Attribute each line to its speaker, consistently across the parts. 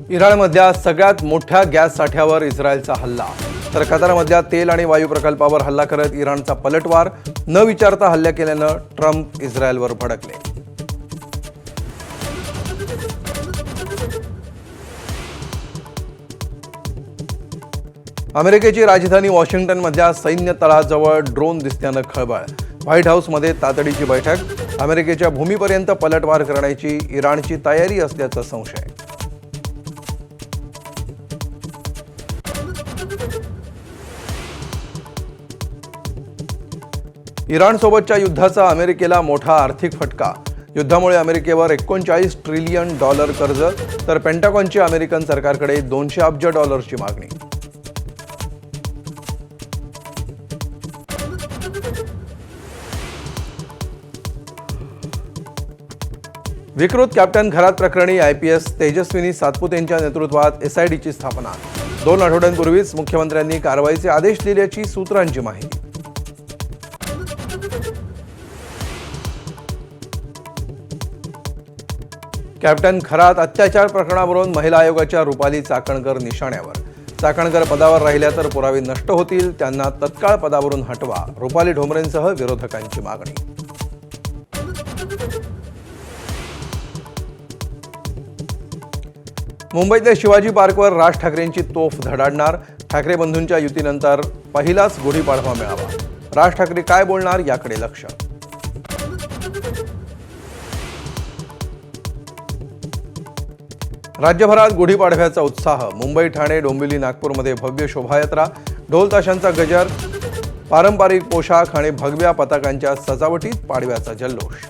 Speaker 1: इराणमधल्या सगळ्यात मोठ्या गॅस साठ्यावर इस्रायलचा हल्ला, तर कतारमधल्या तेल आणि वायू प्रकल्पावर हल्ला करत इराणचा पलटवार, न विचारता हल्ला केल्यानं ट्रम्प इस्रायलवर भडकले. अमेरिकेची राजधानी वॉशिंग्टनमधल्या सैन्य तळाजवळ ड्रोन दिसल्यानं खळबळ. व्हाईट हाऊसमध्ये तातडीची बैठक. अमेरिकेच्या भूमीपर्यंत पलटवार करण्याची इराणची तयारी असल्याचा संशय. इराणसोबतच्या युद्धाचा अमेरिकेला मोठा आर्थिक फटका. युद्धामुळे अमेरिकेवर $39 ट्रिलियन कर्ज, तर पेंटागॉनची अमेरिकन सरकारकडे $200 अब्ज मागणी. विकृत कॅप्टन घरात प्रकरणी IPS तेजस्विनी सातपुतेंच्या नेतृत्वात SITची स्थापना. 2 आठवड्यांपूर्वीच मुख्यमंत्र्यांनी कारवाईचे आदेश दिल्याची सूत्रांची माहिती. कॅप्टन खरात अत्याचार प्रकरणावरून महिला आयोगाच्या रुपाली चाकणकर निशाण्यावर. चाकणकर पदावर राहिल्या तर पुरावे नष्ट होतील, त्यांना तत्काळ पदावरून हटवा, रुपाली ढोंबरेंसह विरोधकांची मागणी. मुंबईतल्या शिवाजी पार्कवर राज ठाकरेंची तोफ धडाडणार. ठाकरे बंधूंच्या युतीनंतर पहिलाच गुढीपाडवा मेळावा. राज ठाकरे काय बोलणार याकडे लक्ष. राज्यभरात गुढीपाडव्याचा उत्साह. मुंबई, ठाणे, डोंबिवली, नागपूरमध्ये भव्य शोभायात्रा, ढोल ताशांचा गजर, पारंपरिक पोशाख आणि भगव्या पताकांच्या सजावटीत पाडव्याचा जल्लोष.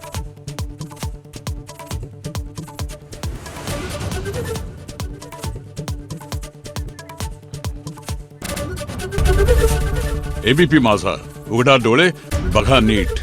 Speaker 2: ABP माझा, उघडा डोळे बघा नीट.